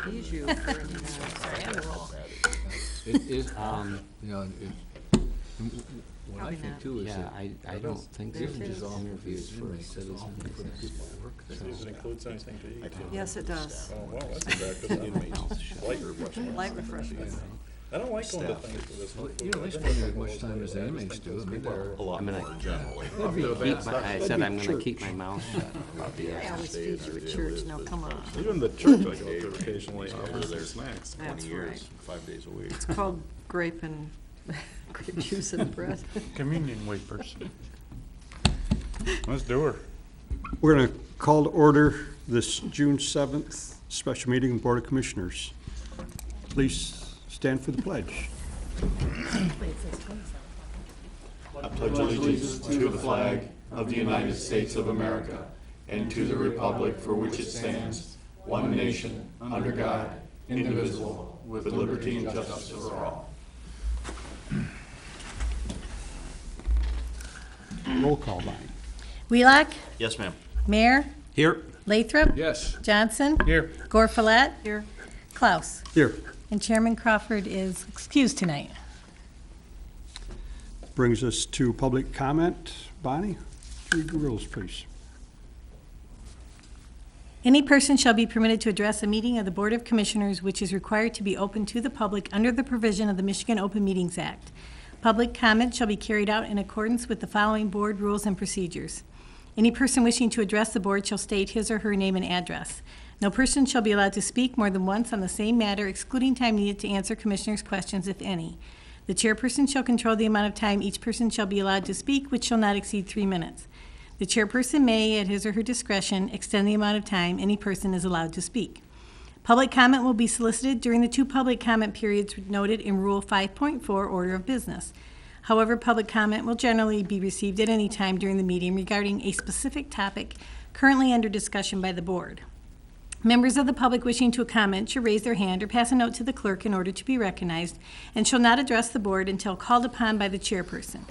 appease you for an annual. It is, you know, what I Probably think not. too is Yeah, that I don't think There's so. his- Just interviews interviews for for citizens, citizens. people that work there. Does it include anything to eat? Yes, it does. Oh, well, that's a breakfast. Light refreshments. Light refreshments. I don't like going to things for this. Well, you know, they spend as much time as the inmates do. I mean, they're. I'm gonna That'd be a keep bad- I said I'm gonna keep my mouth shut about I the always feed you at church, now come on. Even the church I go to occasionally offers their snacks. That's right. 5 days a week. It's called grape and, grape juice and bread. Communion wafers. Let's do her. We're going to call to order this June 7th special meeting of the Board of Commissioners. Please stand for the pledge. I pledge allegiance to the flag of the United States of America and to the republic for which it stands, one nation, under God, indivisible, with liberty and justice for all. Roll call, Bonnie. Wheelock, Yes, ma'am. Mayor, Here. Lathrop, Yes. Johnson, Here. Gorfulet, Here, Klaus. Here. And Chairman Crawford is excused tonight. Brings us to public comment. Bonnie, read the rules, please. Any person shall be permitted to address a meeting of the Board of Commissioners which is required to be open to the public under the provision of the Michigan Open Meetings Act. Public comment shall be carried out in accordance with the following board rules and procedures. Any person wishing to address the board shall state his or her name and address. No person shall be allowed to speak more than once on the same matter, excluding time needed to answer commissioners' questions, if any. The chairperson shall control the amount of time each person shall be allowed to speak, which shall not exceed 3 minutes. The chairperson may, at his or her discretion, extend the amount of time any person is allowed to speak. Public comment will be solicited during the 2 public comment periods noted in Rule 5.4 Order of Business. However, public comment will generally be received at any time during the meeting regarding a specific topic currently under discussion by the board. Members of the public wishing to comment should raise their hand or pass a note to the clerk in order to be recognized and shall not address the board until called upon by the chairperson.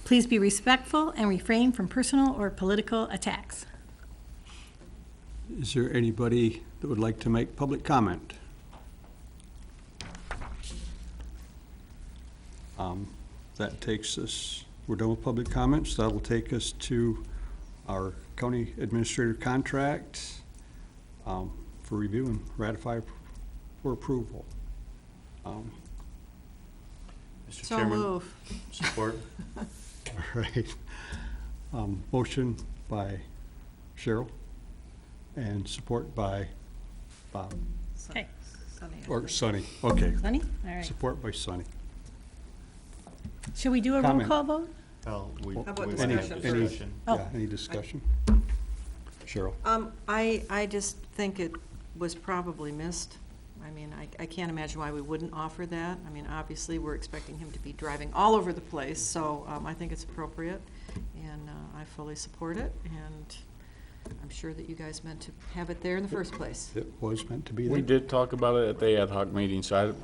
Please be respectful and refrain from personal or political attacks. Is there anybody that would like to make public comment? That takes us, we're done with public comments. That'll take us to our county administrator contract for review and ratify for approval. Mr. so Chairman, move. support. All right. Motion by Cheryl and support by Bob, Okay. or Sonny. Okay, Sunny? All right. support by Sonny. Should we do a roll Comment. call vote? Well, we How about we Any, want to have discussion any, discussion. Oh. yeah, any discussion? Cheryl? I just think it was probably missed. I mean, I can't imagine why we wouldn't offer that. I mean, obviously, we're expecting him to be driving all over the place, so I think it's appropriate, and I fully support it, and I'm sure that you guys meant to have it there in the first place. It was meant to be We there. did talk about it at the ad hoc meeting, so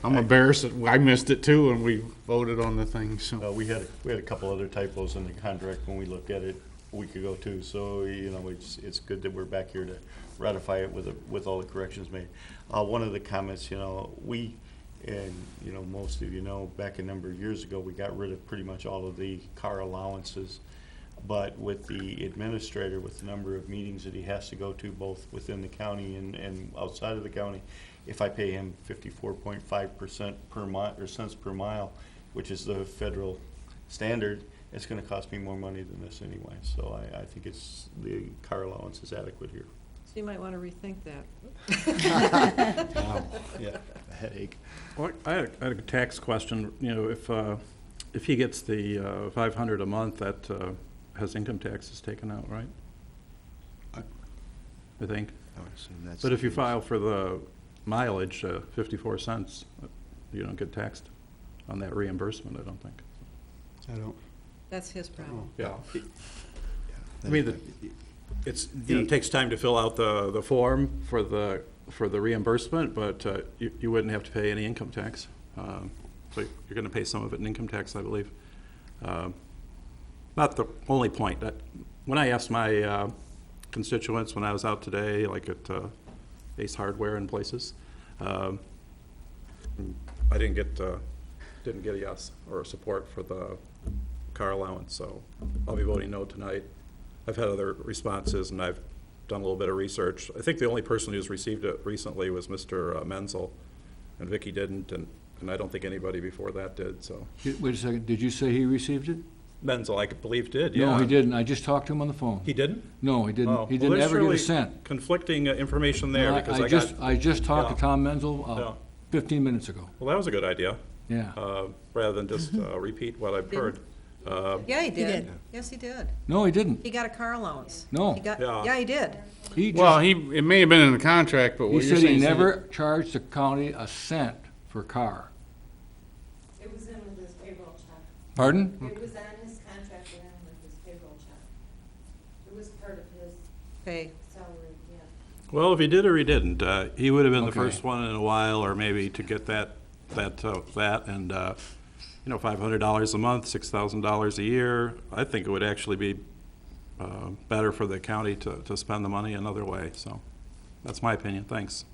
I'm embarrassed that I missed it too, and we voted on the thing, so. We had a couple other typos in the contract when we looked at it a week ago too, so, you know, it's good that we're back here to ratify it with all the corrections made. One of the comments, you know, and, you know, most of you know, back a number of years ago, we got rid of pretty much all of the car allowances. But with the administrator, with the number of meetings that he has to go to, both within the county and outside of the county, if I pay him 54.5% per mile, or cents per mile, which is the federal standard, it's gonna cost me more money than this anyway. So I think the car allowance is adequate here. So you might want to rethink that. Yeah, a headache. Well, I had a tax question, you know, if he gets the $500 a month, that has income taxes taken out, right? I think. I would assume that's. But if you file for the mileage, 54 cents, you don't get taxed on that reimbursement, I don't think. I don't, That's his problem. Yeah. I mean, it's, you know, it takes time to fill out the form for the reimbursement, but you wouldn't have to pay any income tax. So you're going to pay some of it in income tax, I believe. Not the only point. When I asked my constituents when I was out today, like at Ace Hardware and places. I didn't get a yes or a support for the car allowance, so I'll be voting no tonight. I've had other responses, and I've done a little bit of research. I think the only person who's received it recently was Mr. Menzel, and Vicky didn't, and I don't think anybody before that did, so. Wait a second, did you say he received it? Menzel, I believe, did, yeah. No, he didn't. I just talked to him on the phone. He didn't? No, he Oh, didn't. He well, didn't there's ever get surely a cent. conflicting information there, No, because I just talked to Yeah. Tom Menzel Yeah. 15 minutes ago. Well, that was a good idea, Yeah. rather than just repeat what I've heard. Yeah, he did. did. Yes, he did. No, he didn't. He got a car allowance. No. He got, Yeah. yeah, he did. He Well, just, it may have been in the contract, but he what you're said he saying is. never charged the county a cent for car. It was in with his payroll check. Pardon? It was on his contract and in with his payroll check. It was part of his Pay. salary, yeah. Well, if he did or he didn't, he would have been the Okay. first one in a while, or maybe to get that, and, $500 a month, $6,000 a year. I think it would actually be better for the county to spend the money another way, so that's my opinion, thanks.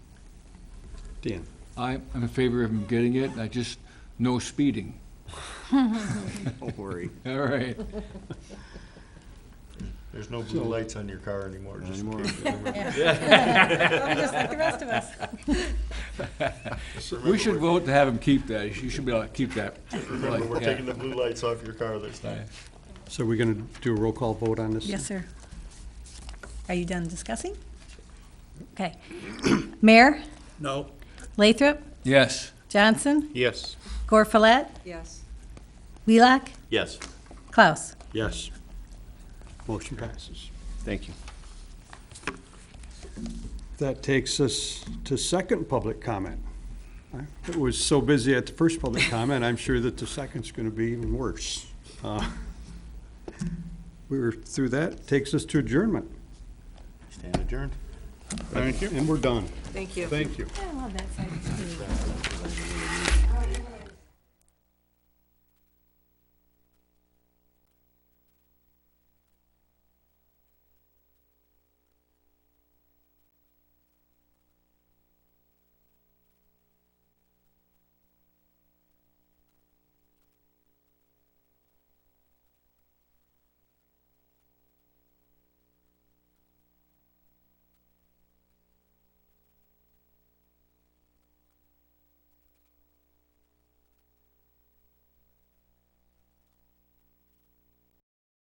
Dan? I'm in favor of him getting it. I just, no speeding. Don't worry. All right. There's no blue lights on your car anymore. Just Anymore. Just like the rest of us. We should vote to have him keep that. You should be able to keep that. remember, we're Yeah. taking the blue lights off your car this time. So we're gonna do a roll call vote on this? Yes, sir. Are you done discussing? Okay. Mayor, No. Lathrop, Yes. Johnson, Yes. Gorfulet, Yes. Wheelock, Yes. Klaus. Yes. Motion passes. Thank you. That takes us to second public comment. It was so busy at the first public comment, I'm sure that the second's gonna be even worse. We were through that, takes us to adjournment, Stand adjourned. Thank you. and we're done. Thank you. Thank you. I love that side.